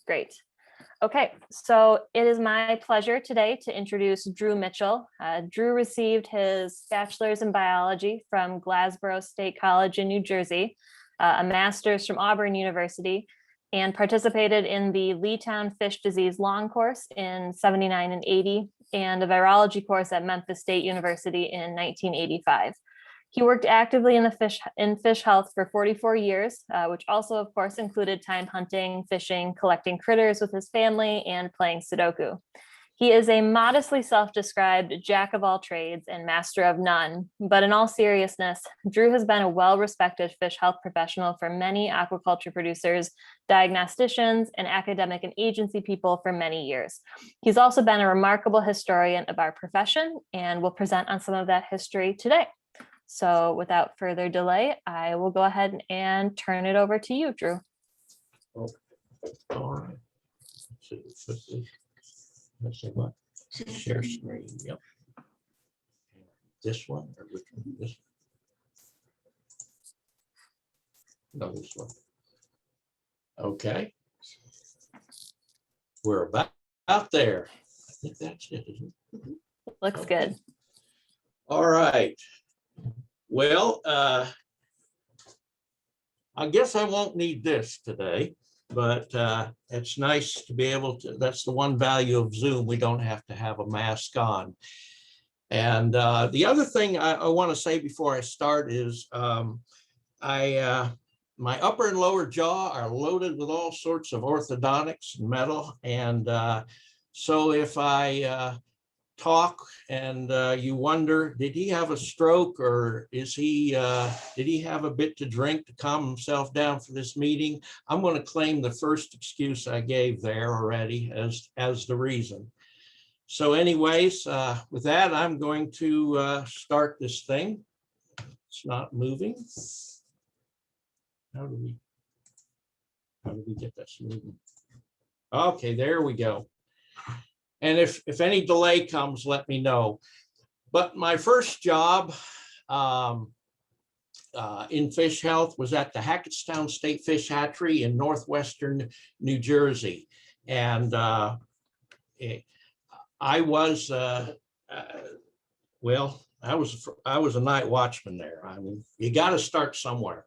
Great. Okay, so it is my pleasure today to introduce Drew Mitchell. Drew received his bachelor's in biology from Glasborough State College in New Jersey, a master's from Auburn University, and participated in the Leetown Fish Disease Long course in 79 and 80, and a virology course at Memphis State University in 1985. He worked actively in fish health for 44 years, which also, of course, included time hunting, fishing, collecting critters with his family, and playing Sudoku. He is a modestly self-described jack of all trades and master of none, but in all seriousness, Drew has been a well-respected fish health professional for many aquaculture producers, diagnosticians, and academic and agency people for many years. He's also been a remarkable historian of our profession and will present on some of that history today. So without further delay, I will go ahead and turn it over to you, Drew. Okay. All right. Let's see what? Share screen. Yep. This one or which one? This one? No, this one. Okay. We're about out there. I think that's it, isn't it? Looks Okay. good. All right. Well, I guess I won't need this today, but it's nice to be able to, that's the one value of Zoom. We don't have to have a mask on. And the other thing I want to say before I start is my upper and lower jaw are loaded with all sorts of orthodontics and metal. And so if I talk and you wonder, did he have a stroke or is he did he have a bit to drink to calm himself down for this meeting? I'm going to claim the first excuse I gave there already as the reason. So anyways, with that, I'm going to start this thing. It's not moving. How do we get this moving? Okay, there we go. And if any delay comes, let me know. But my first job in fish health was at the Hackettstown State Fish Hatchery in northwestern New Jersey. And I was, well, I was a night watchman there. I mean, you got to start somewhere.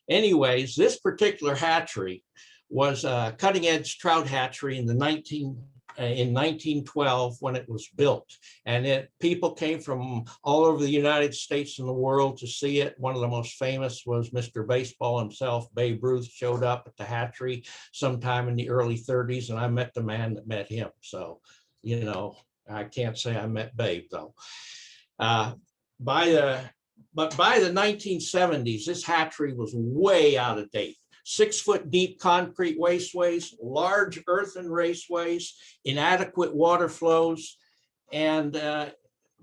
Anyways, this particular hatchery was a cutting edge trout hatchery in 1912 when it was built, and people came from all over the United States and the world to see it. One of the most famous was Mr. Baseball himself. Babe Ruth showed up at the hatchery sometime in the early 30s, and I met the man that met him. So, you know, I can't say I met Babe though. By the 1970s, this hatchery was way out of date. 6-foot deep concrete wasteways, large earthen raceways, inadequate water flows. And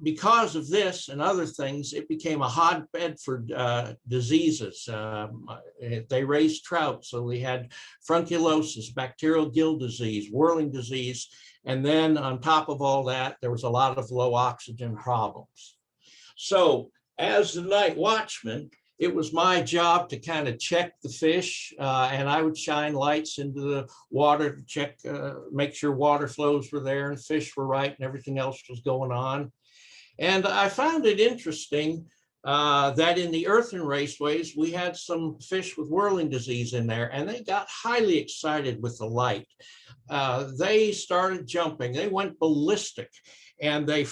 because of this and other things, it became a hotbed for diseases. They raised trout, so we had frunculosis, bacterial gill disease, whirling disease. And then on top of all that, there was a lot of low oxygen problems. So as the night watchman, it was my job to kind of check the fish, and I would shine lights into the water to check, make sure water flows were there and fish were right and everything else was going on. And I found it interesting that in the earthen raceways, we had some fish with whirling disease in there, and they got highly excited with the light. They started jumping, they went ballistic, and they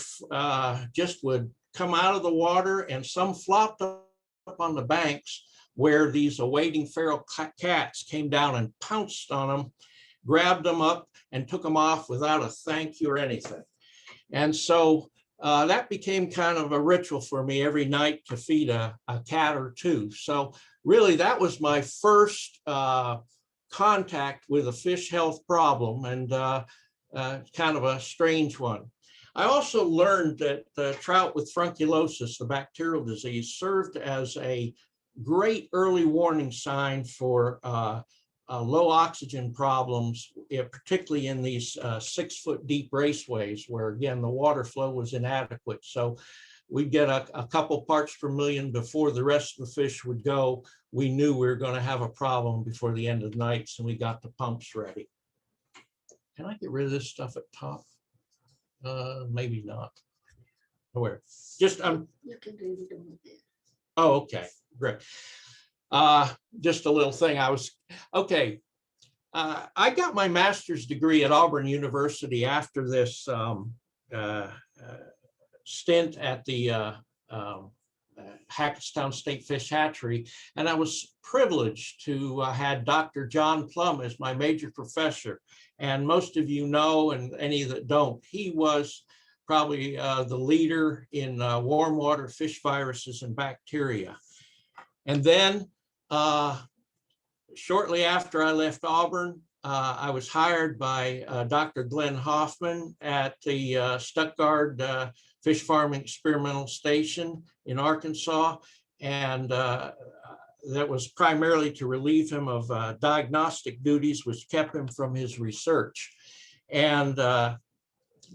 just would come out of the water, and some flopped up on the banks where these awaiting feral cats came down and pounced on them, grabbed them up and took them off without a thank you or anything. And so that became kind of a ritual for me every night to feed a cat or two. So really that was my first contact with a fish health problem, and kind of a strange one. I also learned that trout with frunculosis, the bacterial disease, served as a great early warning sign for low oxygen problems, particularly in these 6-foot deep raceways where, again, the water flow was inadequate. So we'd get a couple parts per million before the rest of the fish would go. We knew we were going to have a problem before the end of the night, so we got the pumps ready. can I get rid of this stuff at top? Maybe not. Where? Just You can do it on this. oh, okay, great. Just a little thing. I got my master's degree at Auburn University after this stint at the Hackettstown State Fish Hatchery, and I was privileged to had Dr. John Plum as my major professor. And most of you know, and any that don't, he was probably the leader in warm water fish viruses and bacteria. And then shortly after I left Auburn, I was hired by Dr. Glenn Hoffman at the Stuttgart Fish Farming Experimental Station in Arkansas. And that was primarily to relieve him of diagnostic duties, which kept him from his research. And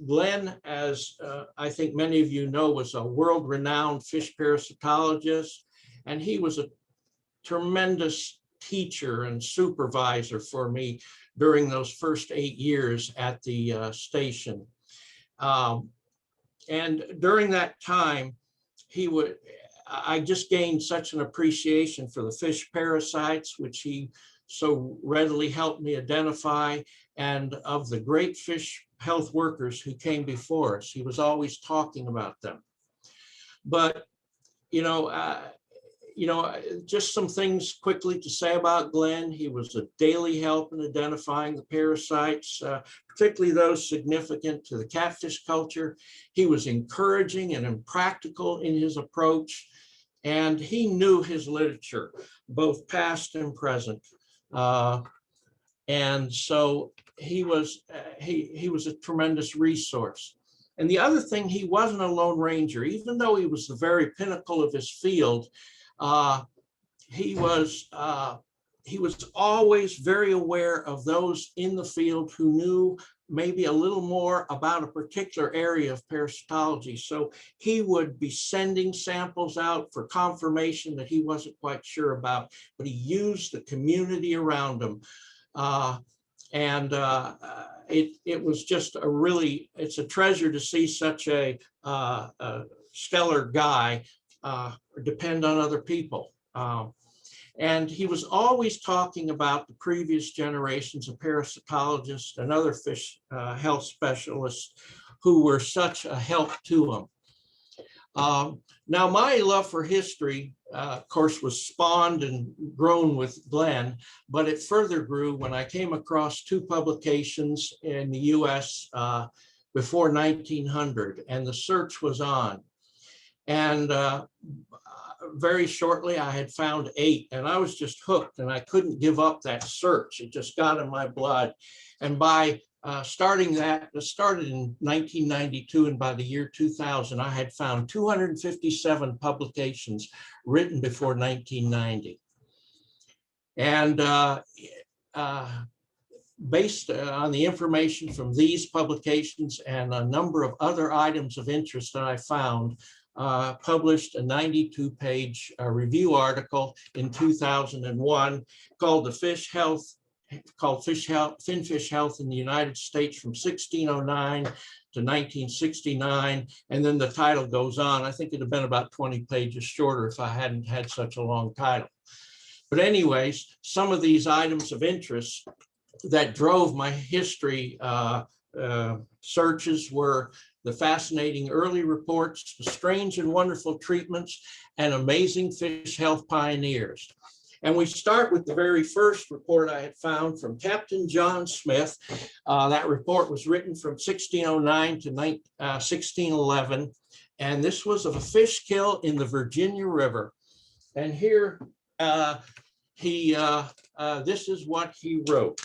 Glenn, as I think many of you know, was a world-renowned fish parasitologist, and he was a tremendous teacher and supervisor for me during those first 8 years at the station. And during that time, I just gained such an appreciation for the fish parasites, which he so readily helped me identify, and of the great fish health workers who came before us. He was always talking about them. But, just some things quickly to say about Glenn. He was a daily help in identifying the parasites, particularly those significant to the catfish culture. He was encouraging and impractical in his approach, and he knew his literature, both past and present. And so he was a tremendous resource. And the other thing, he wasn't a lone ranger. Even though he was the very pinnacle of his field, he was always very aware of those in the field who knew maybe a little more about a particular area of parasitology. So he would be sending samples out for confirmation that he wasn't quite sure about, but he used the community around him. It was just it's a treasure to see such a stellar guy depend on other people. And he was always talking about the previous generations of parasitologists and other fish health specialists who were such a help to him. Now, my love for history, of course, was spawned and grown with Glenn, but it further grew when I came across 2 publications in the US before 1900, and the search was on. And very shortly, I had found 8, and I was just hooked, and I couldn't give up that search. It just got in my blood. And by starting that, it started in 1992, and by the year 2000, I had found 257 publications written before 1990. And based on the information from these publications and a number of other items of interest that I found, published a 92-page review article in 2001 called Finfish Health in the United States from 1609 to 1969. And then the title goes on. I think it'd have been about 20 pages shorter if I hadn't had such a long title. But anyways, some of these items of interest that drove my history searches were the fascinating early reports, the strange and wonderful treatments, and amazing fish health pioneers. And we start with the very first report I had found from Captain John Smith. That report was written from 1609 to 1611. And this was of a fish kill in the Virginia River. And here this is what he wrote.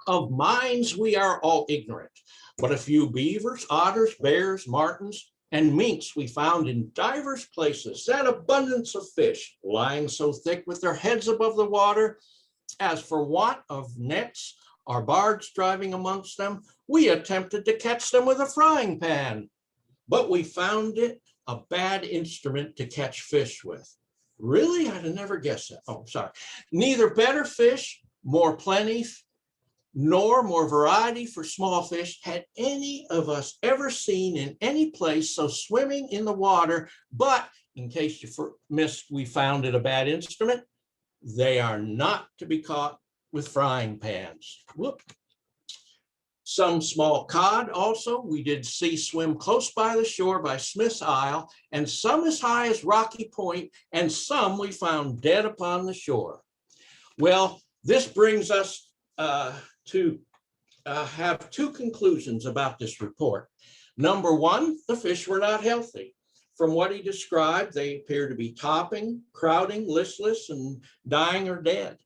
Of mines we are all ignorant, but a few beavers, otters, bears, martens, and minks we found in divers places, that abundance of fish, lying so thick with their heads above the water, as for want of nets or barge driving amongst them, we attempted to catch them with a frying pan, but we found it a bad instrument to catch fish with. Really? I'd have never guessed that. Oh, sorry. Neither better fish more plenty, nor more variety for small fish had any of us ever seen in any place so swimming in the water. But in case you missed, we founded a bad instrument. They are not to be caught with frying pans. Whoop. Some small cod also we did see swim close by the shore by Smith's Isle, and some as high as Rocky Point, and some we found dead upon the shore. Well, this brings us to have two conclusions about this report. Number one, the fish were not healthy. From what he described, they appear to be topping, crowding, listless, and dying or dead.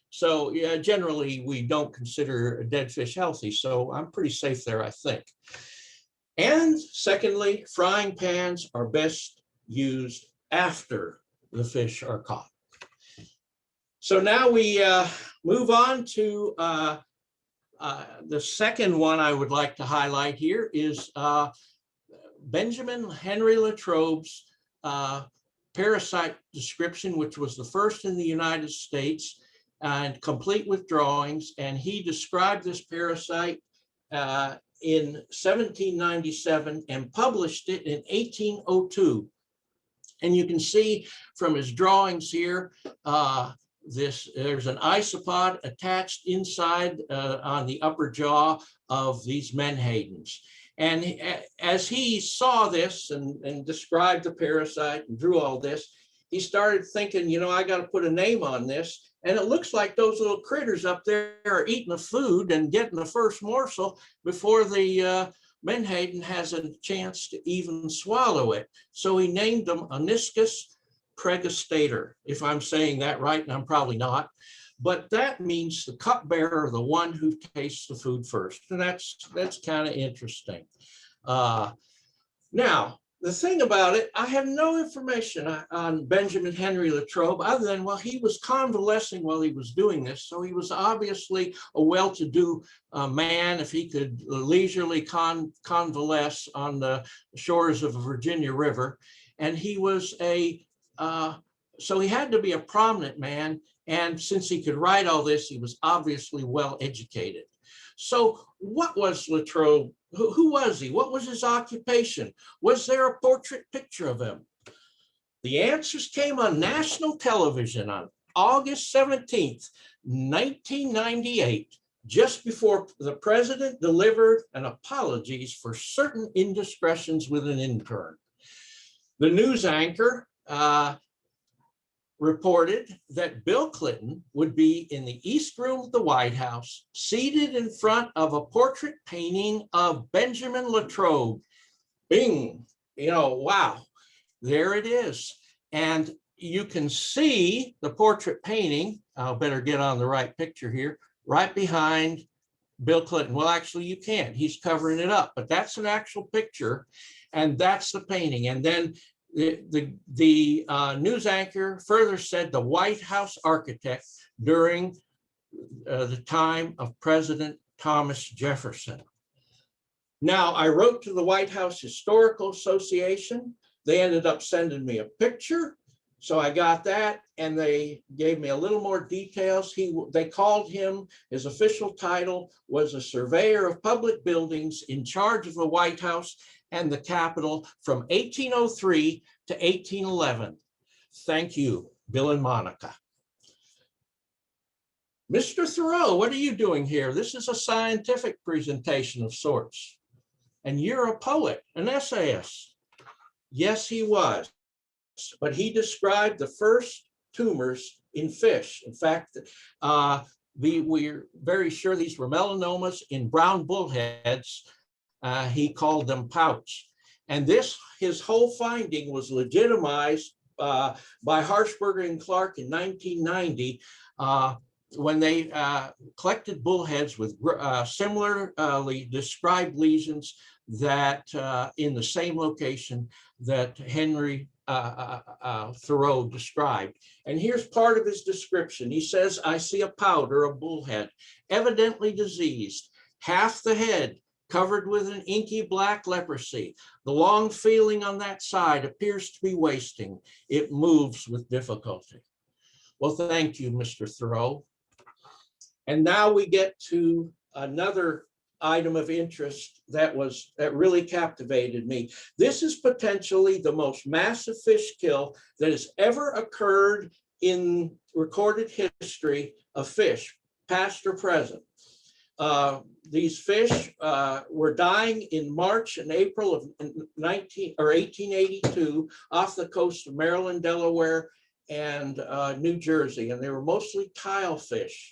So yeah, generally we don't consider dead fish healthy, so I'm pretty safe there, I think. And secondly, frying pans are best used after the fish are caught. So now we move on to the second one I would like to highlight here is Benjamin Henry Latrobe's Parasite Description, which was the first in the United States and complete with drawings. And he described this parasite in 1797 and published it in 1802. And you can see from his drawings here, there's an isopod attached inside on the upper jaw of these menhadens. And as he saw this and described the parasite and drew all this, he started thinking, you know, I got to put a name on this. And it looks like those little critters up there are eating the food and getting the first morsel before the menhaden has a chance to even swallow it. So he named them Aniscus pregustator, if I'm saying that right, and I'm probably not. But that means the cupbearer, the one who tastes the food first. And that's kind of interesting. Now, the thing about it, I have no information on Benjamin Henry Latrobe other than, well, he was convalescing while he was doing this. So he was obviously a well-to-do man if he could leisurely convalesce on the shores of the Virginia River. And he was so he had to be a prominent man. And since he could write all this, he was obviously well educated. So what was Latrobe? Who was he? What was his occupation? Was there a portrait picture of him? The answers came on national television on August 17th, 1998, just before the president delivered an apologies for certain indiscretions with an intern. The news anchor reported that Bill Clinton would be in the East Room of the White House, seated in front of a portrait painting of Benjamin Latrobe. Bing, you know, wow, there it is. And you can see the portrait painting. I'll better get on the right picture here, right behind Bill Clinton. Well, actually, you can't. He's covering it up, but that's an actual picture, and that's the painting. And then the news anchor further said the White House architect during the time of President Thomas Jefferson. Now, I wrote to the White House Historical Association. They ended up sending me a picture. So I got that, and they gave me a little more details. They called him, his official title was a surveyor of public buildings in charge of the White House and the Capitol from 1803 to 1811. Thank you, Bill and Monica. Mr. Thoreau, what are you doing here? This is a scientific presentation of sorts. And you're a poet, an essayist. Yes, he was. But he described the first tumors in fish. In fact, we're very sure these were melanomas in brown bullheads. He called them pouts. And his whole finding was legitimized by Harshberger and Clark in 1990 when they collected bullheads with similarly described lesions that in the same location that Henry Thoreau described. And here's part of his description. He says, I see a pout or a bullhead, evidently diseased, half the head covered with an inky black leprosy. The long feeling on that side appears to be wasting. It moves with difficulty. Well, thank you, Mr. Thoreau. And now we get to another item of interest that really captivated me. This is potentially the most massive fish kill that has ever occurred in recorded history of fish, past or present. These fish were dying in March and April of 1882 off the coast of Maryland, Delaware, and New Jersey, and they were mostly tile fish.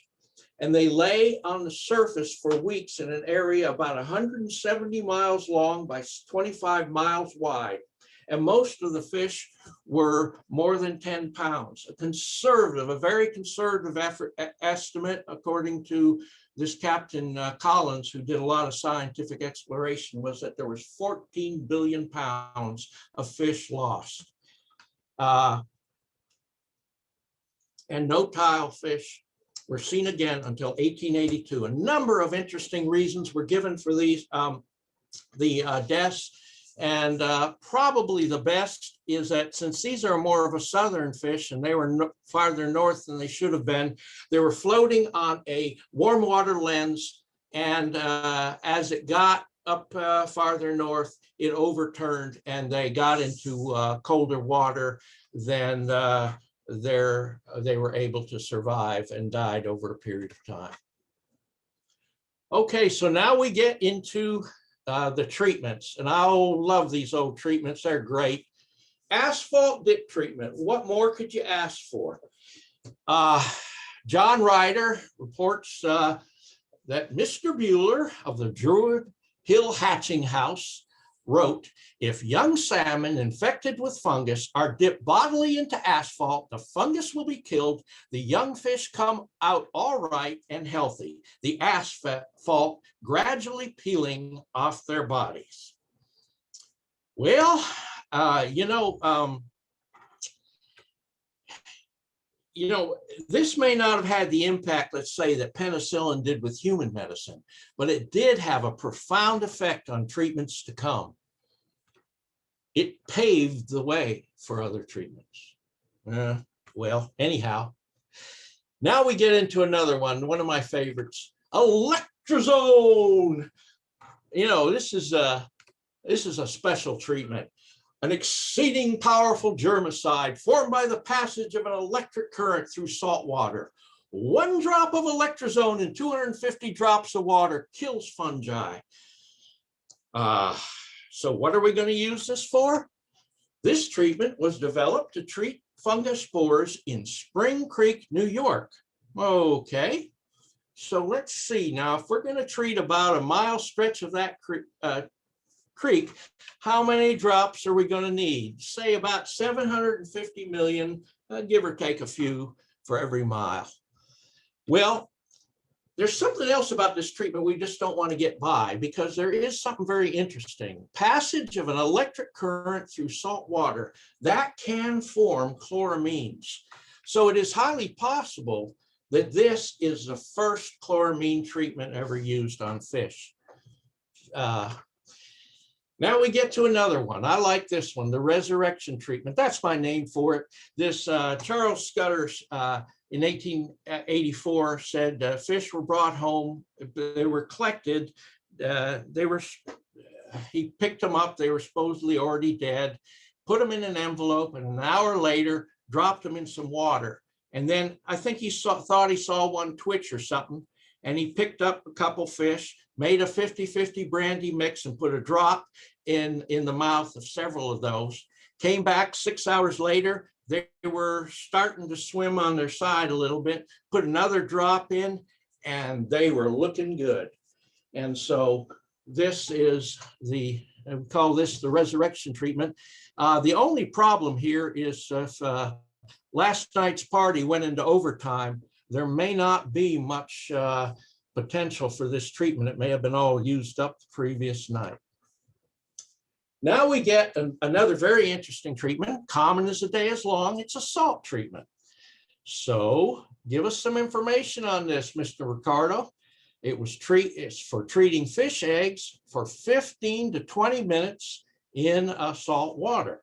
And they lay on the surface for weeks in an area about 170 miles long by 25 miles wide. And most of the fish were more than 10 pounds. A very conservative estimate, according to this Captain Collins, who did a lot of scientific exploration, was that there was 14 billion pounds of fish lost. And no tile fish were seen again until 1882. A number of interesting reasons were given for these deaths, and probably the best is that since these are more of a southern fish and they were farther north than they should have been, they were floating on a warm water lens, and as it got up farther north, it overturned and they got into colder water than they were able to survive and died over a period of time. Okay, so now we get into the treatments, and I love these old treatments. They're great. Asphalt dip treatment. What more could you ask for? John Ryder reports that Mr. Bueller of the Druid Hill Hatching House wrote, if young salmon infected with fungus are dipped bodily into asphalt, the fungus will be killed. The young fish come out all right and healthy, the asphalt gradually peeling off their bodies. Well, this may not have had the impact, let's say, that penicillin did with human medicine, but it did have a profound effect on treatments to come. It paved the way for other treatments. Well, anyhow, now we get into another one of my favorites, Electro Zone. This is a special treatment. An exceeding powerful germicide formed by the passage of an electric current through salt water. 1 drop of Electro Zone in 250 drops of water kills fungi. So what are we going to use this for? This treatment was developed to treat fungus spores in Spring Creek, New York. Okay, so let's see. Now, if we're going to treat about a mile stretch of that creek, how many drops are we going to need? Say about 750 million, give or take a few for every mile. Well, there's something else about this treatment we just don't want to get by, because there is something very interesting. Passage of an electric current through salt water, that can form chloramines. So it is highly possible that this is the first chloramine treatment ever used on fish. Now we get to another one. I like this one, the resurrection treatment. That's my name for it. This Charles Scudder in 1884 said fish were brought home, they were collected, he picked them up, they were supposedly already dead, put them in an envelope, and an hour later dropped them in some water. And then I think he thought he saw one twitch or something, and he picked up a couple fish, made a 50-50 brandy mix and put a drop in the mouth of several of those. Came back 6 hours later, they were starting to swim on their side a little bit, put another drop in, and they were looking good. And so this is we call this the resurrection treatment. The only problem here is if last night's party went into overtime, there may not be much potential for this treatment. It may have been all used up the previous night. Now we get another very interesting treatment, common as the day is long. It's a salt treatment. So give us some information on this, Mr. Ricardo. It's for treating fish eggs for 15 to 20 minutes in salt water.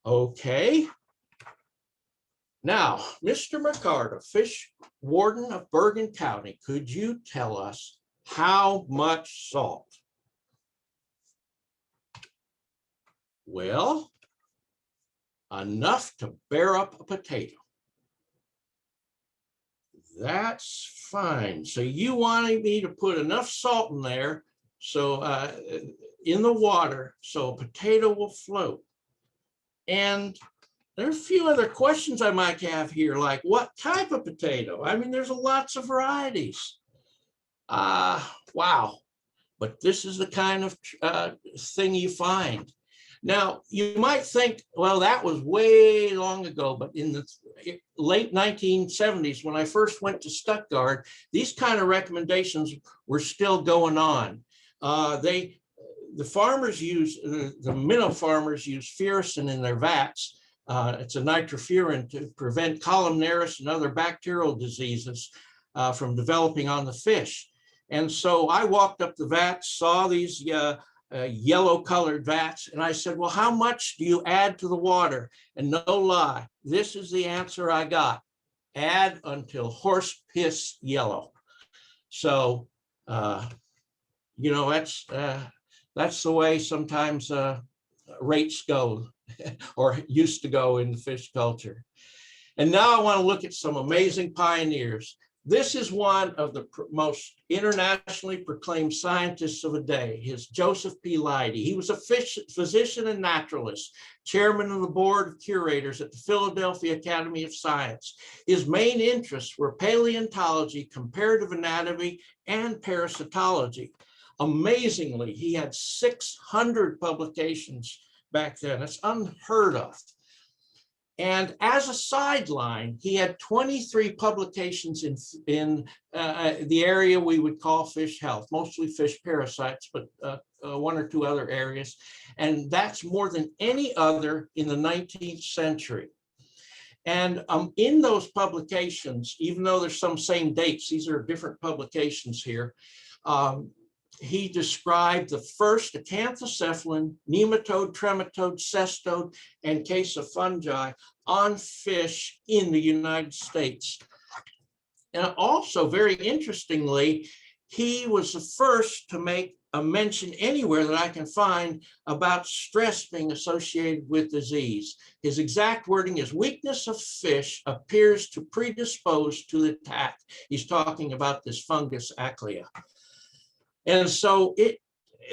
Okay. Now, Mr. McCarter, fish warden of Bergen County, could you tell us how much salt? Well, enough to bear up a potato. That's fine. So you wanted me to put enough salt in there, so in the water, so a potato will float. And there's a few other questions I might have here, like what type of potato? I mean, there's lots of varieties. Wow. But this is the kind of thing you find. Now, you might think, well, that was way long ago, but in the late 1970s, when I first went to Stuttgart, these kind of recommendations were still going on. The farmers use, the minnow farmers use furan in their vats. It's a nitrofuran to prevent columnaris and other bacterial diseases from developing on the fish. And so I walked up the vats, saw these yellow colored vats, and I said, well, how much do you add to the water? And no lie, this is the answer I got. Add until horse piss yellow. So, you know, that's the way sometimes rates go or used to go in the fish culture. And now I want to look at some amazing pioneers. This is one of the most internationally proclaimed scientists of the day, his Joseph P. Lydia. He was a physician and naturalist, chairman of the board of curators at the Philadelphia Academy of Science. His main interests were paleontology, comparative anatomy, and parasitology. Amazingly, he had 600 publications back then. That's unheard of. And as a sideline, he had 23 publications in the area we would call fish health, mostly fish parasites, but one or two other areas. And that's more than any other in the 19th century. And in those publications, even though there's some same dates, these are different publications here, he described the first acanthocephalin, nematode, trematode, cestode, and case of fungi on fish in the United States. And also, very interestingly, he was the first to make a mention anywhere that I can find about stress being associated with disease. His exact wording is, weakness of fish appears to predispose to the attack. He's talking about this fungus achlea. And so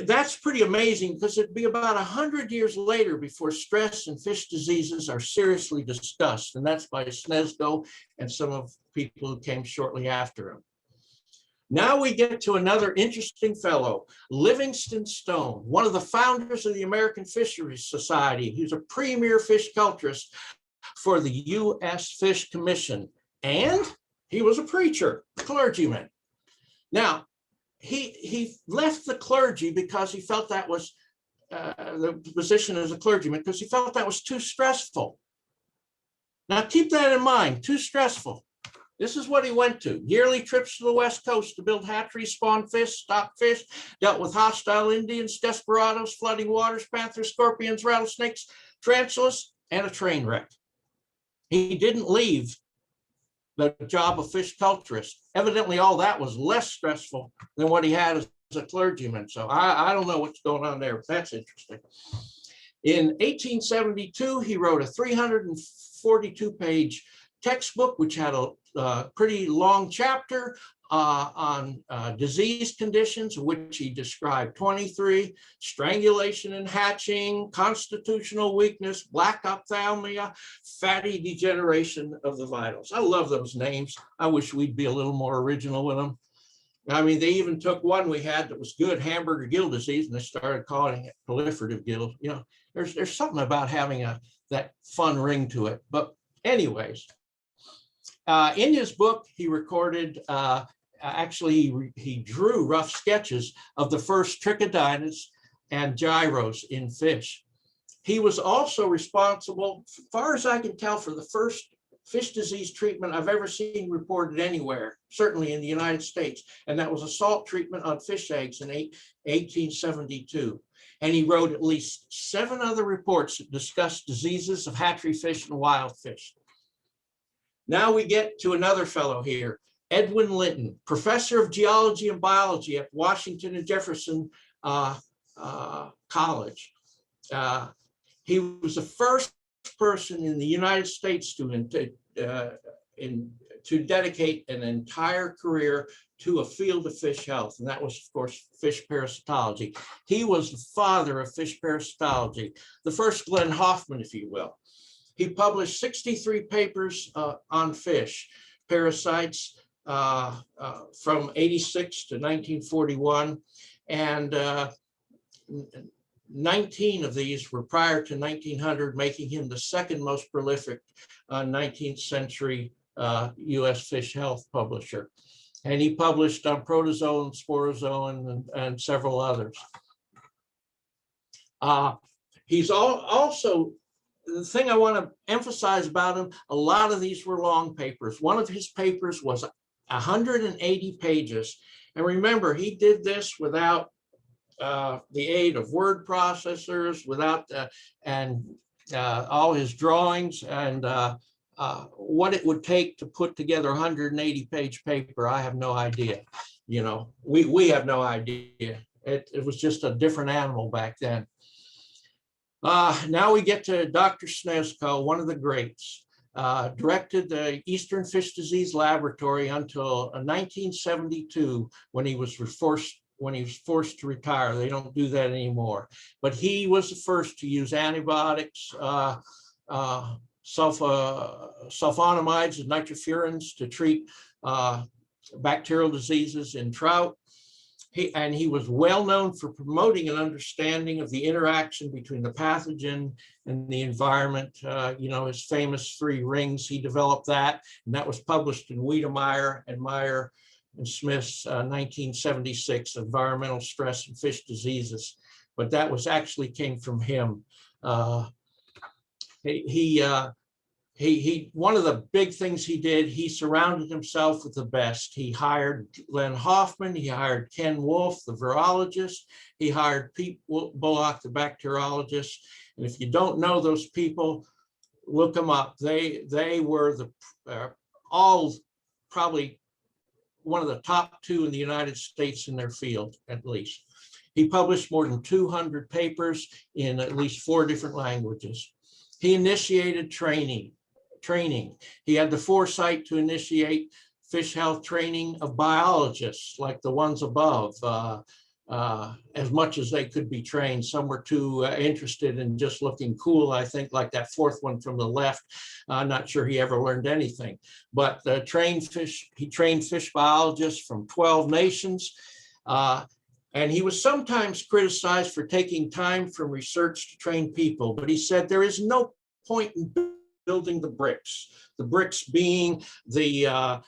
that's pretty amazing, because it'd be about 100 years later before stress and fish diseases are seriously discussed. And that's by Snesko and some of the people who came shortly after him. Now we get to another interesting fellow, Livingston Stone, one of the founders of the American Fisheries Society. He was a premier fish culturist for the U.S. Fish Commission. And he was a preacher, a clergyman. Now, he left the clergy because he felt that was the position as a clergyman, because he felt that was too stressful. Now keep that in mind, too stressful. This is what he went to: yearly trips to the West Coast to build hatcheries, spawn fish, stock fish, dealt with hostile Indians, desperados, flooding waters, panthers, scorpions, rattlesnakes, tarantulas, and a train wreck. He didn't leave the job of fish culturist. Evidently, all that was less stressful than what he had as a clergyman. So I don't know what's going on there, but that's interesting. In 1872, he wrote a 342-page textbook, which had a pretty long chapter on disease conditions, which he described 23: strangulation and hatching, constitutional weakness, black ophthalmia, fatty degeneration of the vitals. I love those names. I wish we'd be a little more original with them. I mean, they even took one we had that was good, hamburger gill disease, and they started calling it proliferative gill. You know, there's something about having that fun ring to it. But anyways, in his book, he recorded, actually, he drew rough sketches of the first trichodinus and gyros in fish. He was also responsible, as far as I can tell, for the first fish disease treatment I've ever seen reported anywhere, certainly in the United States. And that was a salt treatment on fish eggs in 1872. And he wrote at least 7 other reports that discussed diseases of hatchery fish and wild fish. Now we get to another fellow here, Edwin Linton, professor of geology and biology at Washington and Jefferson College. He was the first person in the United States to dedicate an entire career to a field of fish health, and that was, of course, fish parasitology. He was the father of fish parasitology, the first Glenn Hoffman, if you will. He published 63 papers on fish parasites from 86 to 1941, and 19 of these were prior to 1900, making him the second most prolific 19th century US fish health publisher. And he published on protozoan, sporozoan, and several others. He's also, the thing I want to emphasize about him, a lot of these were long papers. One of his papers was 180 pages. And remember, he did this without the aid of word processors, without all his drawings, and what it would take to put together a 180-page paper, I have no idea. You know, we have no idea. It was just a different animal back then. Now we get to Dr. Snežko, one of the greats. Directed the Eastern Fish Disease Laboratory until 1972, when he was forced to retire. They don't do that anymore. But he was the first to use antibiotics, sulfonamides and nitrofurans to treat bacterial diseases in trout. He was well known for promoting an understanding of the interaction between the pathogen and the environment. You know, his famous 3 rings, he developed that, and that was published in Wiedemeyer and Meyer and Smith's 1976 Environmental Stress and Fish Diseases. But that was actually came from him. One of the big things he did, he surrounded himself with the best. He hired Glenn Hoffman, he hired Ken Wolfe, the virologist, he hired Pete Bullock, the bacteriologist. And if you don't know those people, look them up. They were all probably one of the top 2 in the United States in their field, at least. He published more than 200 papers in at least 4 different languages. He initiated training. He had the foresight to initiate fish health training of biologists like the ones above, as much as they could be trained. Some were too interested in just looking cool, I think, like that 4th one from the left. I'm not sure he ever learned anything, but he trained fish biologists from 12 nations. And he was sometimes criticized for taking time from research to train people, but he said there is no point in building the bricks being the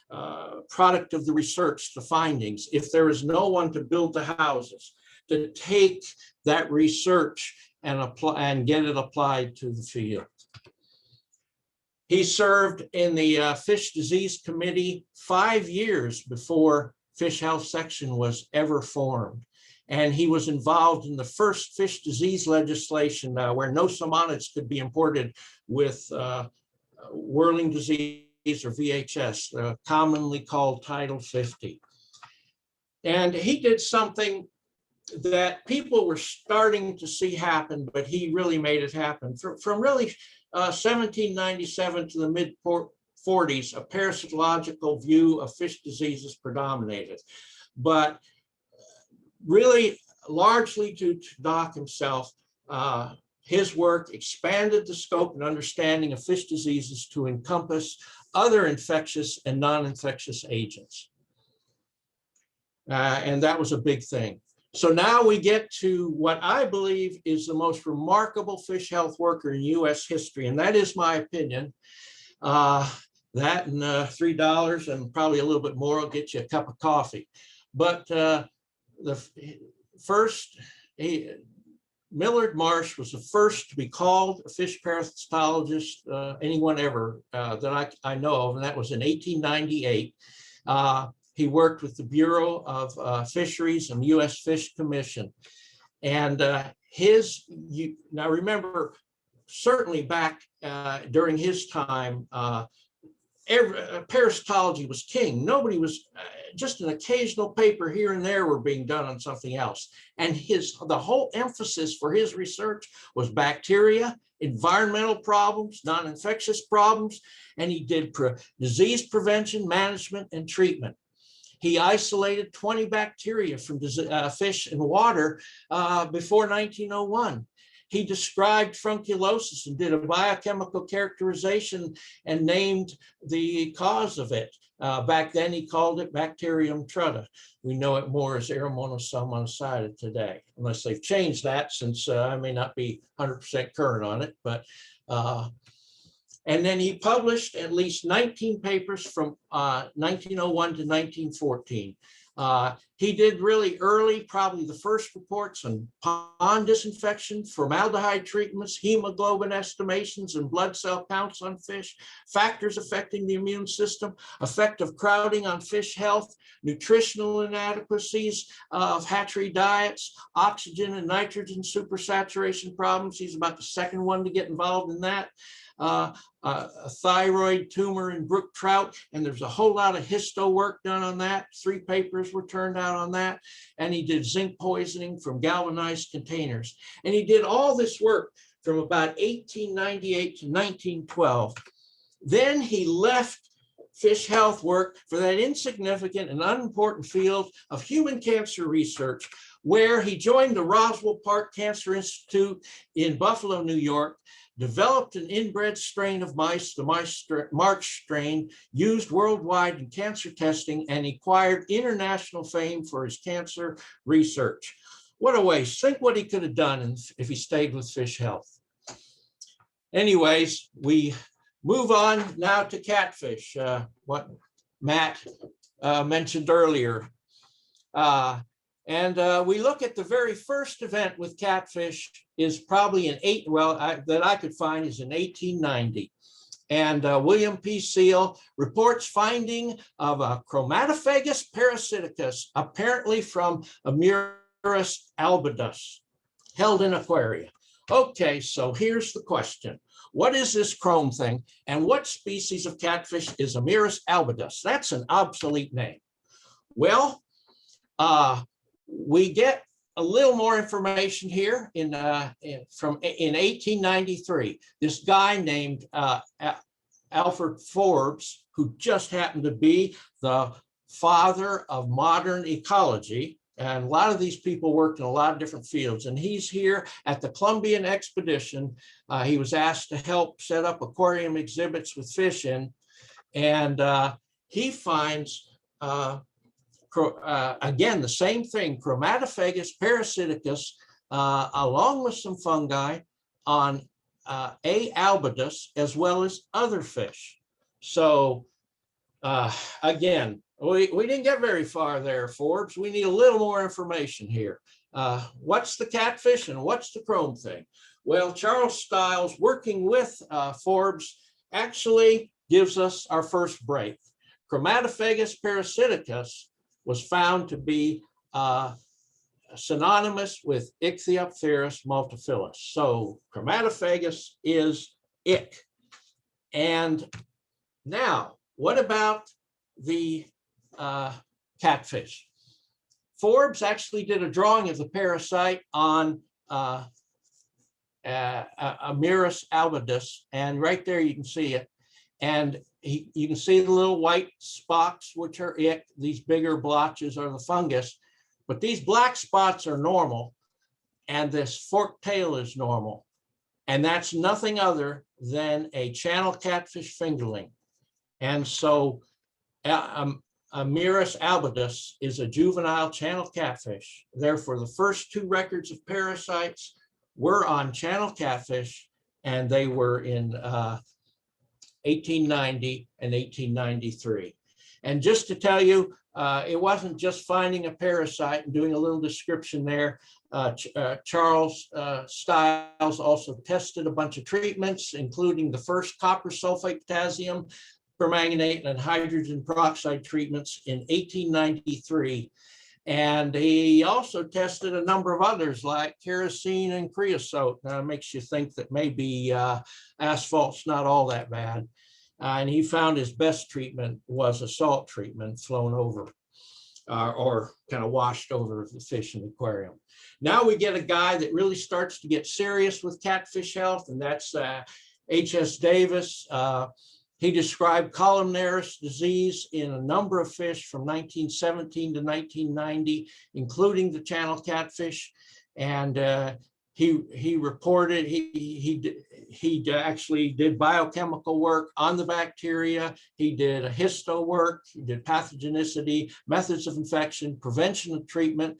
product of the research, the findings, if there is no one to build the houses, to take that research and apply and get it applied to the field. He served in the Fish Disease Committee 5 years before Fish Health Section was ever formed. And he was involved in the first fish disease legislation where no salmonids could be imported with whirling disease or VHS, commonly called Title 50. And he did something that people were starting to see happen, but he really made it happen. From really 1797 to the mid-40s, a parasitological view of fish diseases predominated. But really, largely due to Doc himself, his work expanded the scope and understanding of fish diseases to encompass other infectious and non-infectious agents. And that was a big thing. So now we get to what I believe is the most remarkable fish health worker in US history, and that is my opinion. That and $3 and probably a little bit more will get you a cup of coffee. But Millard Marsh was the first to be called a fish parasitologist, anyone ever that I know of, and that was in 1898. He worked with the Bureau of Fisheries and U.S. Fish Commission. And now remember, certainly back during his time, parasitology was king. Nobody was, just an occasional paper here and there were being done on something else. And the whole emphasis for his research was bacteria, environmental problems, non-infectious problems, and he did disease prevention, management, and treatment. He isolated 20 bacteria from fish and water before 1901. He described frunculosis and did a biochemical characterization and named the cause of it. Back then, he called it Bacterium trutta. We know it more as Aeromonas salmonicida today, unless they've changed that, since I may not be 100% current on it. But and then he published at least 19 papers from 1901 to 1914. He did really early, probably the first reports on pond disinfection, formaldehyde treatments, hemoglobin estimations, and blood cell counts on fish, factors affecting the immune system, effect of crowding on fish health, nutritional inadequacies of hatchery diets, oxygen and nitrogen supersaturation problems. He's about the second one to get involved in that. A thyroid tumor in brook trout, and there's a whole lot of histo work done on that. 3 papers were turned out on that. And he did zinc poisoning from galvanized containers. And he did all this work from about 1898 to 1912. Then he left fish health work for that insignificant and unimportant field of human cancer research, where he joined the Roswell Park Cancer Institute in Buffalo, New York, developed an inbred strain of mice, the March strain, used worldwide in cancer testing, and acquired international fame for his cancer research. What a waste. Think what he could have done if he stayed with fish health. Anyways, we move on now to catfish, what Matt mentioned earlier. We look at the very first event with catfish is probably that I could find is in 1890. And William P. Seal reports finding of a Chromatophagus parasiticus, apparently from Amurus albidus, held in aquaria. Okay, so here's the question. What is this chrome thing? And what species of catfish is Amurus albidus? That's an obsolete name. Well, we get a little more information here in 1893. This guy named Alfred Forbes, who just happened to be the father of modern ecology, and a lot of these people worked in a lot of different fields, and he's here at the Columbian expedition. He was asked to help set up aquarium exhibits with fish in, and he finds again, the same thing, Chromatophagus parasiticus, along with some fungi on A. albidus, as well as other fish. So again, we didn't get very far there, Forbes. We need a little more information here. What's the catfish and what's the chrome thing? Well, Charles Stiles, working with Forbes, actually gives us our first break. Chromatophagus parasiticus was found to be synonymous with Ichthyopterus multifilus. So Chromatophagus is ick. And now, what about the catfish? Forbes actually did a drawing of the parasite on Amurus albidus, and right there you can see it. And you can see the little white spots, which are ick. These bigger blotches are the fungus, but these black spots are normal, and this forked tail is normal. And that's nothing other than a channel catfish fingerling. And so Amurus albidus is a juvenile channel catfish. Therefore, the first 2 records of parasites were on channel catfish, and they were in 1890 and 1893. And just to tell you, it wasn't just finding a parasite and doing a little description there. Charles Stiles also tested a bunch of treatments, including the first copper sulfate potassium permanganate and hydrogen peroxide treatments in 1893. And he also tested a number of others like kerosene and creosote. Makes you think that maybe asphalt's not all that bad. And he found his best treatment was a salt treatment flown over or kind of washed over the fish in the aquarium. Now we get a guy that really starts to get serious with catfish health, and that's H.S. Davis. He described Columnaris disease in a number of fish from 1917 to 1990, including the channel catfish. And he reported, he actually did biochemical work on the bacteria. He did a histo work, he did pathogenicity, methods of infection, prevention of treatment,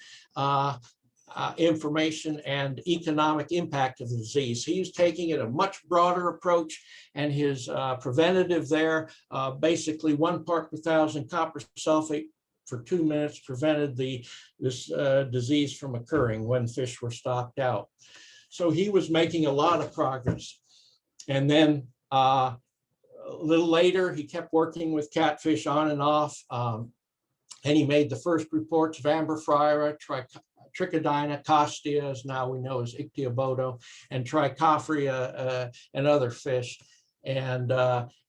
information, and economic impact of the disease. He's taking it a much broader approach, and his preventative there, basically 1 part per thousand copper sulfate for 2 minutes prevented this disease from occurring when fish were stocked out. So he was making a lot of progress. And then a little later, he kept working with catfish on and off, and he made the first reports of Amberfrira, Trichodina, Costia, as now we know as Ichthyobodo, and Trichophria and other fish. And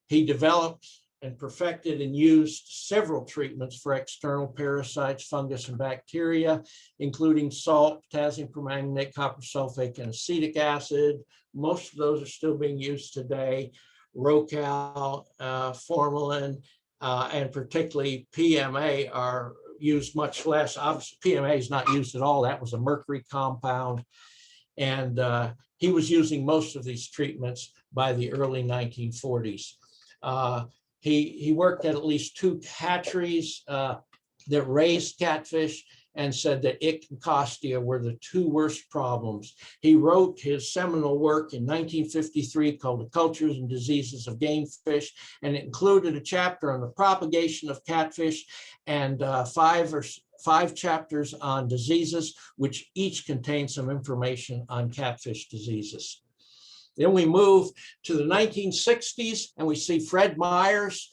he developed and perfected and used several treatments for external parasites, fungus, and bacteria, including salt, potassium permanganate, copper sulfate, and acetic acid. Most of those are still being used today. Rocal, formalin, and particularly PMA are used much less. Obviously, PMA is not used at all. That was a mercury compound. And he was using most of these treatments by the early 1940s. He worked at least 2 hatcheries that raised catfish and said that ick and costia were the 2 worst problems. He wrote his seminal work in 1953 called The Cultures and Diseases of Game Fish, and it included a chapter on the propagation of catfish and 5 chapters on diseases, which each contain some information on catfish diseases. Then we move to the 1960s, and we see Fred Myers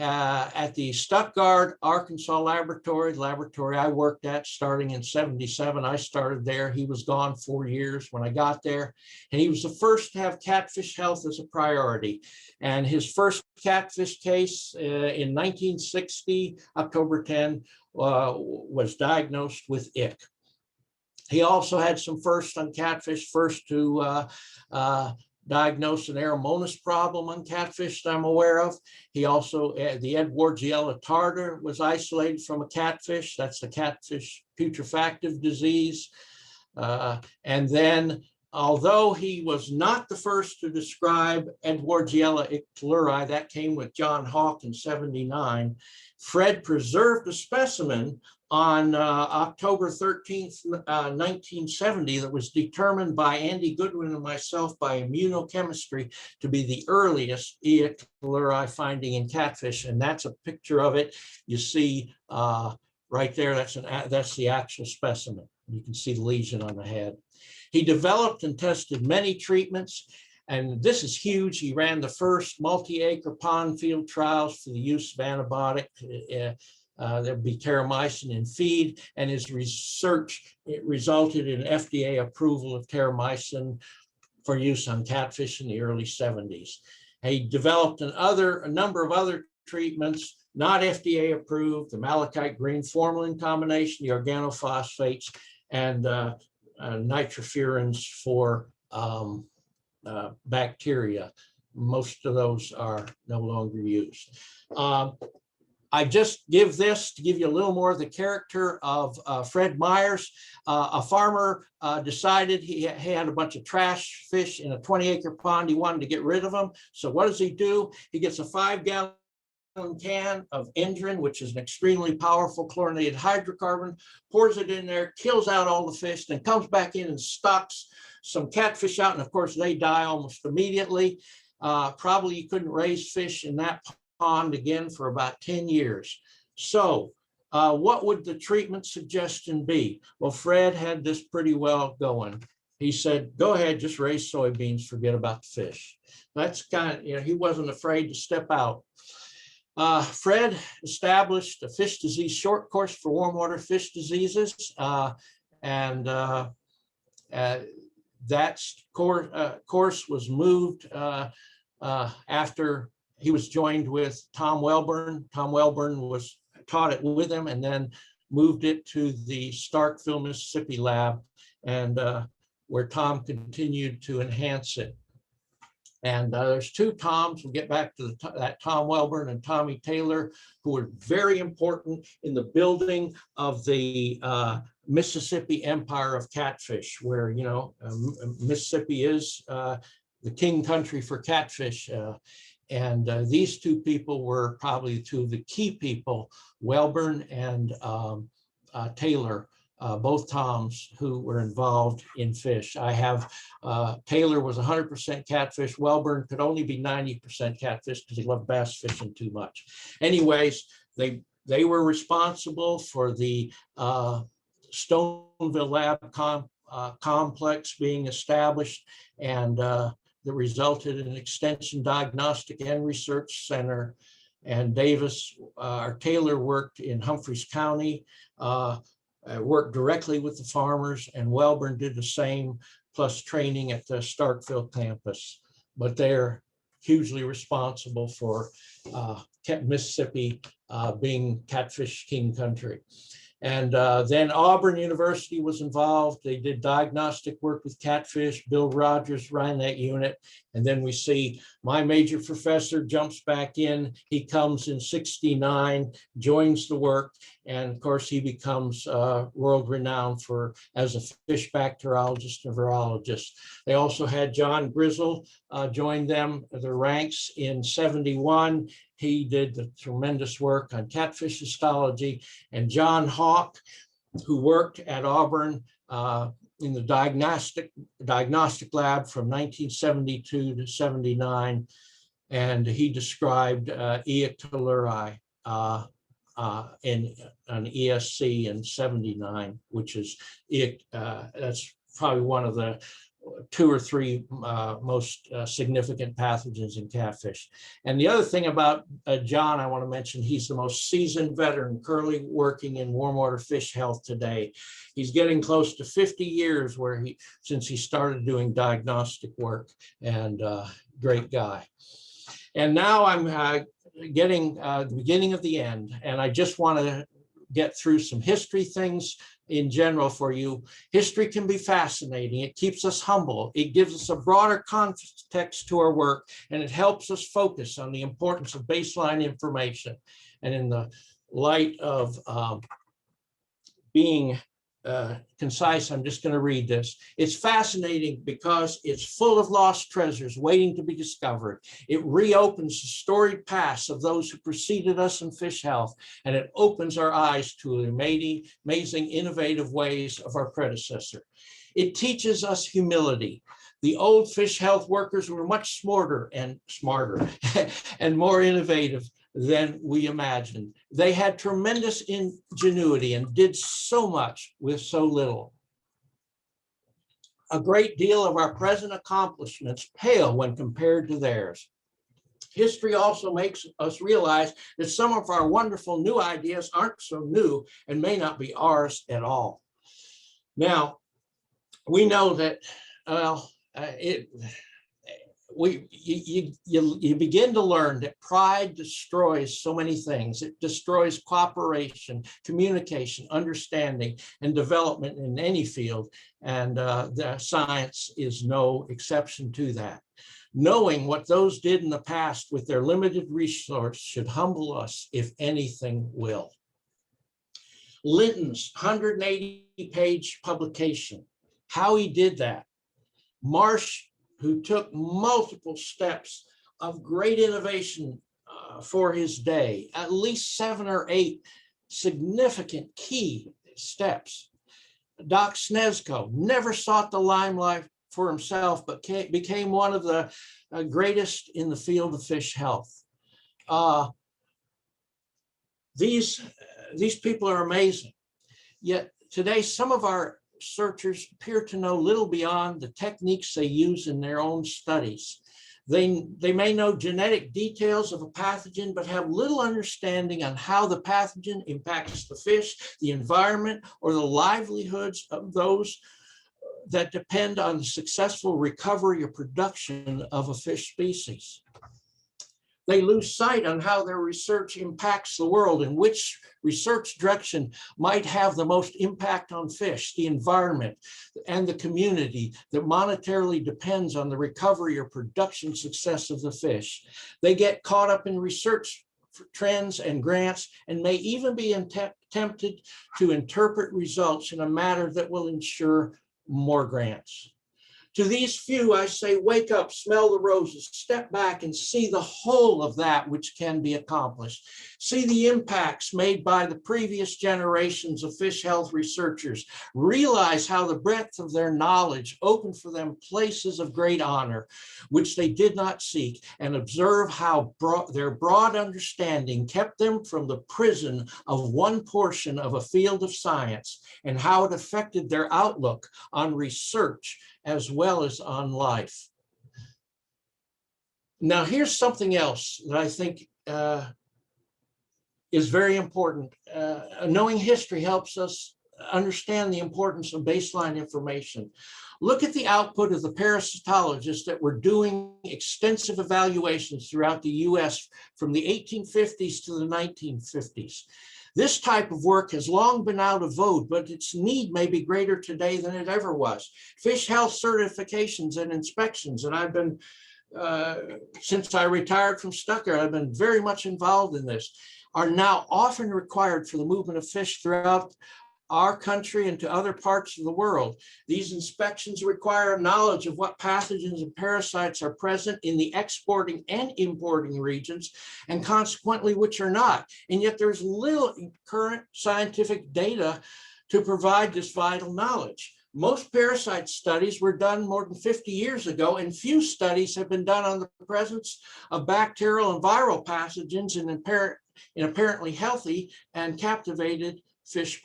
at the Stuttgart, Arkansas laboratory I worked at starting in '77. I started there. He was gone 4 years when I got there. And he was the first to have catfish health as a priority. And his first catfish case in 1960, October 10, was diagnosed with ick. He also had some firsts on catfish, first to diagnose an Aeromonas problem on catfish that I'm aware of. He also, the Edwardiella tartar was isolated from a catfish. That's the catfish putrefactive disease. And then, although he was not the first to describe Edwardiella ictaluri, that came with John Hawke in '79, Fred preserved a specimen on October 13th, 1970, that was determined by Andy Goodwin and myself by immunochemistry to be the earliest E. ictaluri finding in catfish. And that's a picture of it. You see right there, that's the actual specimen. You can see the lesion on the head. He developed and tested many treatments, and this is huge. He ran the first multi-acre pond field trials for the use of antibiotic. There'd be terramycin in feed, and his research resulted in FDA approval of terramycin for use on catfish in the early '70s. He developed a number of other treatments, not FDA approved, the malachite green formalin combination, the organophosphates, and nitrofurans for bacteria. Most of those are no longer used. I just give this to give you a little more of the character of Fred Myers. A farmer decided he had a bunch of trash fish in a 20-acre pond. He wanted to get rid of them. So what does he do? He gets a 5-gallon can of Endrin, which is an extremely powerful chlorinated hydrocarbon, pours it in there, kills out all the fish, then comes back in and stocks some catfish out. And of course, they die almost immediately. Probably you couldn't raise fish in that pond again for about 10 years. So what would the treatment suggestion be? Well, Fred had this pretty well going. He said, go ahead, just raise soybeans, forget about the fish. That's kind of, he wasn't afraid to step out. Fred established a fish disease short course for warm water fish diseases, and that course was moved after he was joined with Tom Welburn. Tom Welburn was taught it with him and then moved it to the Starkville, Mississippi lab, and where Tom continued to enhance it. And there's two Toms. We'll get back to that Tom Welburn and Tommy Taylor, who were very important in the building of the Mississippi Empire of Catfish, where, you know, Mississippi is the king country for catfish. And these two people were probably two of the key people, Welburn and Taylor, both Toms, who were involved in fish. I have Taylor was 100% catfish. Welburn could only be 90% catfish because he loved bass fishing too much. Anyways, they were responsible for the Stoneville Lab complex being established, and that resulted in an extension diagnostic and research center. And Taylor worked in Humphreys County, worked directly with the farmers, and Welburn did the same, plus training at the Starkville campus. But they're hugely responsible for Mississippi being catfish king country. And then Auburn University was involved. They did diagnostic work with catfish. Bill Rogers ran that unit. And then we see my major professor jumps back in. He comes in '69, joins the work. And of course, he becomes world renowned as a fish bacteriologist and virologist. They also had John Grizzle join them, the ranks, in '71. He did the tremendous work on catfish histology. And John Hawk, who worked at Auburn in the diagnostic lab from 1972 to '79. And he described E. cholerae in an ESC in '79, which is, that's probably one of the 2 or 3 most significant pathogens in catfish. And the other thing about John, I want to mention, he's the most seasoned veteran currently working in warm water fish health today. He's getting close to 50 years since he started doing diagnostic work, and great guy. And now I'm getting the beginning of the end, and I just want to get through some history things in general for you. History can be fascinating. It keeps us humble. It gives us a broader context to our work, and it helps us focus on the importance of baseline information. And in the light of being concise, I'm just going to read this. It's fascinating because it's full of lost treasures waiting to be discovered. It reopens the storied past of those who preceded us in fish health, and it opens our eyes to the amazing, innovative ways of our predecessor. It teaches us humility. The old fish health workers were much smarter and more innovative than we imagined. They had tremendous ingenuity and did so much with so little. A great deal of our present accomplishments pale when compared to theirs. History also makes us realize that some of our wonderful new ideas aren't so new and may not be ours at all. Now, we know that, you begin to learn that pride destroys so many things. It destroys cooperation, communication, understanding, and development in any field. And the science is no exception to that. Knowing what those did in the past with their limited resource should humble us, if anything will. Linton's 180-page publication, how he did that. Marsh, who took multiple steps of great innovation for his day, at least 7 or 8 significant key steps. Doc Snesko never sought the limelight for himself, but became one of the greatest in the field of fish health. These people are amazing. Yet today, some of our researchers appear to know little beyond the techniques they use in their own studies. They may know genetic details of a pathogen, but have little understanding on how the pathogen impacts the fish, the environment, or the livelihoods of those that depend on the successful recovery or production of a fish species. They lose sight on how their research impacts the world and which research direction might have the most impact on fish, the environment, and the community that monetarily depends on the recovery or production success of the fish. They get caught up in research trends and grants and may even be tempted to interpret results in a manner that will ensure more grants. To these few, I say, wake up, smell the roses, step back and see the whole of that which can be accomplished. See the impacts made by the previous generations of fish health researchers. Realize how the breadth of their knowledge opened for them places of great honor, which they did not seek, and observe how their broad understanding kept them from the prison of one portion of a field of science, and how it affected their outlook on research as well as on life. Now, here's something else that I think is very important. Knowing history helps us understand the importance of baseline information. Look at the output of the parasitologists that were doing extensive evaluations throughout the US from the 1850s to the 1950s. This type of work has long been out of vogue, but its need may be greater today than it ever was. Fish health certifications and inspections, and I've been, since I retired from Stucker, I've been very much involved in this, are now often required for the movement of fish throughout our country and to other parts of the world. These inspections require knowledge of what pathogens and parasites are present in the exporting and importing regions, and consequently which are not. And yet there's little current scientific data to provide this vital knowledge. Most parasite studies were done more than 50 years ago, and few studies have been done on the presence of bacterial and viral pathogens in apparently healthy and captivated fish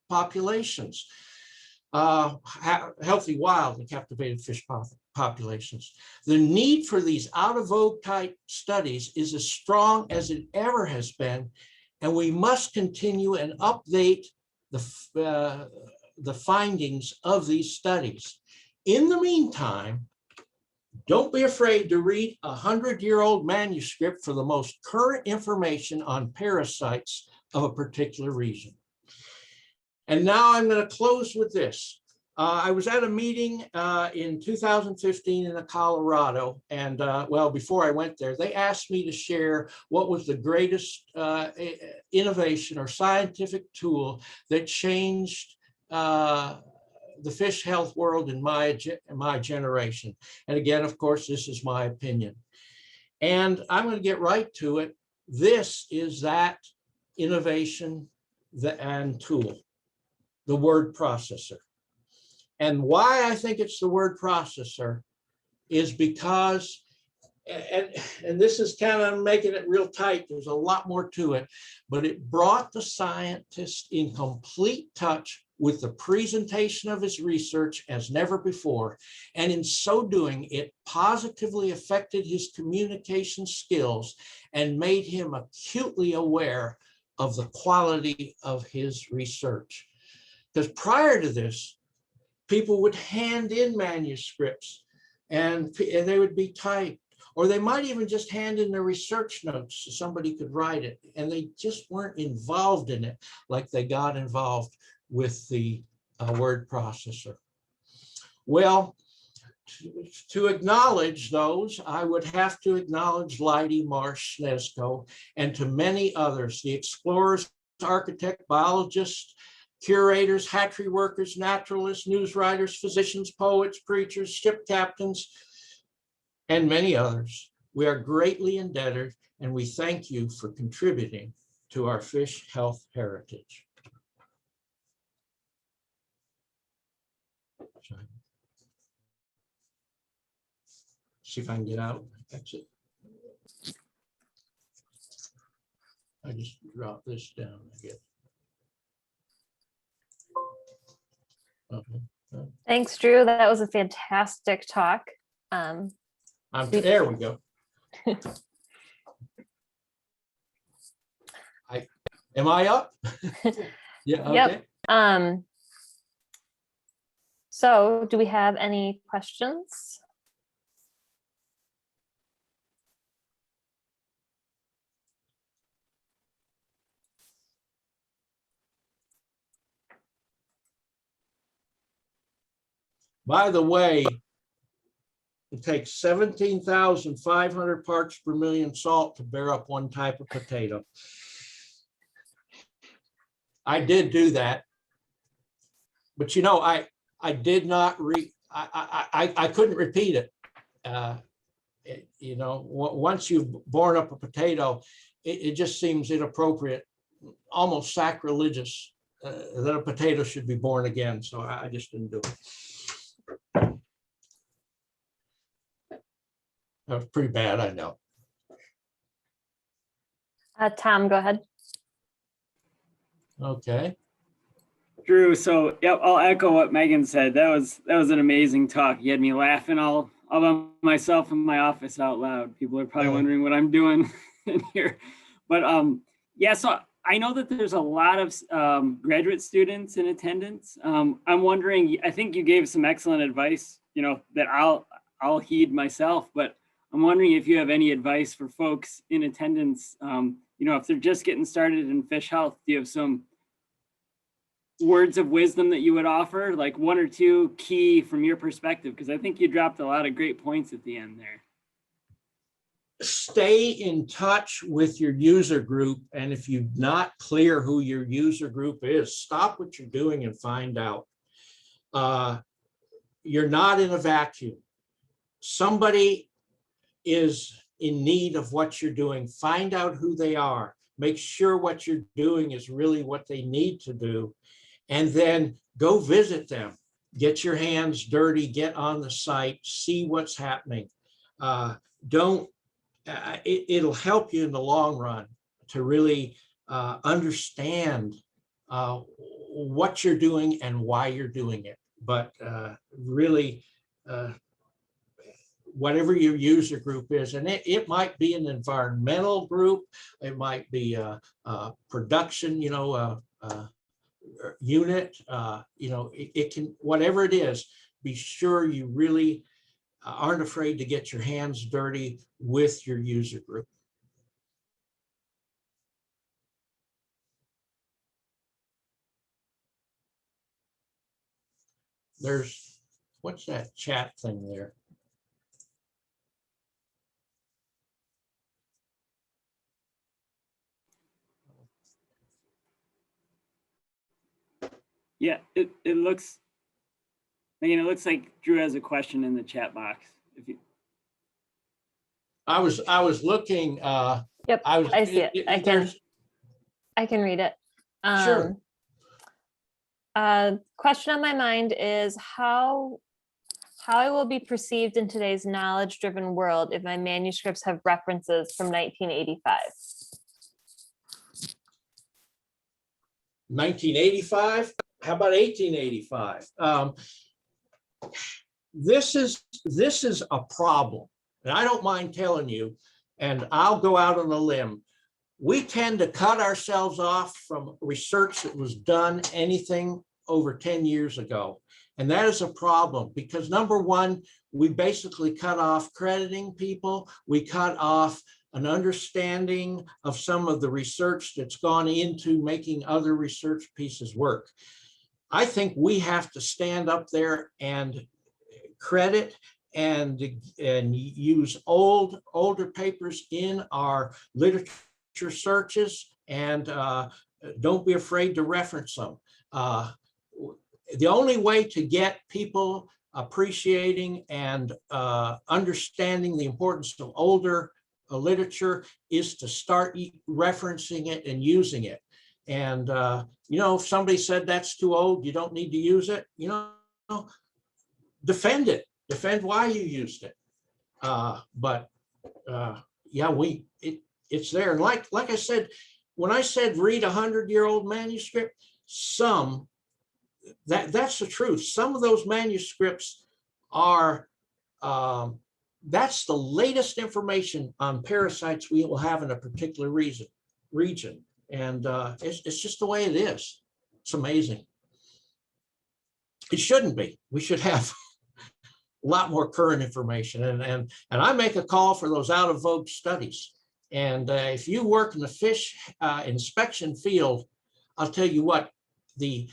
populations, healthy wild and captivated fish populations. The need for these out of vogue type studies is as strong as it ever has been, and we must continue and update the findings of these studies. In the meantime, don't be afraid to read a 100-year-old manuscript for the most current information on parasites of a particular region. And now I'm going to close with this. I was at a meeting in 2015 in Colorado, and well, before I went there, they asked me to share what was the greatest innovation or scientific tool that changed the fish health world in my generation. And again, of course, this is my opinion. And I'm going to get right to it. This is that innovation and tool, the word processor. And why I think it's the word processor is because, and this is kind of making it real tight, there's a lot more to it, but it brought the scientist in complete touch with the presentation of his research as never before. And in so doing, it positively affected his communication skills and made him acutely aware of the quality of his research. Because prior to this, people would hand in manuscripts and they would be typed, or they might even just hand in their research notes so somebody could write it, and they just weren't involved in it like they got involved with the word processor. Well, to acknowledge those, I would have to acknowledge Lydia Marsh Snesko, and to many others, the explorers, architects, biologists, curators, hatchery workers, naturalists, news writers, physicians, poets, preachers, ship captains, and many others. We are greatly indebted, and we thank you for contributing to our fish health heritage. See if I can get out, exit. I just dropped this down, I guess. Okay. Thanks, Drew. That was a fantastic talk. There we go. Am I up? Yeah. Okay. Yep. So do we have any questions? By the way, it takes 17,500 parts per million salt to bear up one type of potato. I did do that, but you know, I did not I couldn't repeat it. You know, once you've borne up a potato, it just seems inappropriate, almost sacrilegious that a potato should be born again. So I just didn't do it. That was pretty bad, I know. Tom, go ahead. Okay. Drew, so yep, I'll echo what Megan said. That was an amazing talk. You had me laughing all by myself in my office out loud. People are probably wondering what I'm doing in here. But yeah, so I know that there's a lot of graduate students in attendance. I'm wondering, I think you gave some excellent advice, you know, that I'll heed myself, but I'm wondering if you have any advice for folks in attendance, you know, if they're just getting started in fish health. Do you have some words of wisdom that you would offer, like one or two key from your perspective? Because I think you dropped a lot of great points at the end there. Stay in touch with your user group. And if you're not clear who your user group is, stop what you're doing and find out. You're not in a vacuum. Somebody is in need of what you're doing. Find out who they are. Make sure what you're doing is really what they need to do. And then go visit them. Get your hands dirty, get on the site, see what's happening. It'll help you in the long run to really understand what you're doing and why you're doing it. But really, whatever your user group is, and it might be an environmental group, it might be a production, you know, unit, you know, it can, whatever it is, be sure you really aren't afraid to get your hands dirty with your user group. There's, what's that chat thing there? Yeah, it looks, Megan, it looks like Drew has a question in the chat box. If you, I was looking. Yep, I see it. I can read it. Sure. Question on my mind is how I will be perceived in today's knowledge-driven world if my manuscripts have references from 1985. 1985. How about 1885? This is a problem, and I don't mind telling you, and I'll go out on a limb. We tend to cut ourselves off from research that was done anything over 10 years ago. And that is a problem because, number one, we basically cut off crediting people. We cut off an understanding of some of the research that's gone into making other research pieces work. I think we have to stand up there and credit and use older papers in our literature searches, and don't be afraid to reference them. The only way to get people appreciating and understanding the importance of older literature is to start referencing it and using it. And you know, if somebody said that's too old, you don't need to use it, you know, defend it, defend why you used it. But yeah, it's there. And like I said, when I said read 100-year-old manuscript, that's the truth. Some of those manuscripts are, that's the latest information on parasites we will have in a particular region. And it's just the way it is. It's amazing. It shouldn't be. We should have a lot more current information. And I make a call for those out of vogue studies. And if you work in the fish inspection field, I'll tell you what, the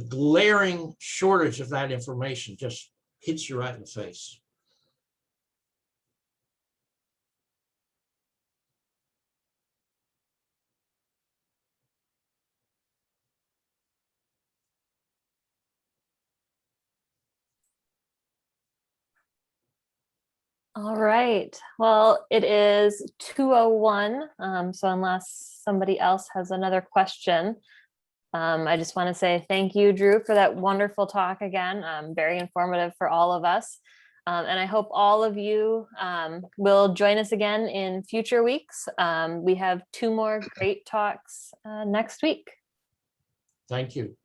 glaring shortage of that information just hits you right in the face. All right. Well, it is 2:01. So unless somebody else has another question, I just want to say thank you, Drew, for that wonderful talk again. Very informative for all of us. And I hope all of you will join us again in future weeks. We have 2 more great talks next week. Thank you.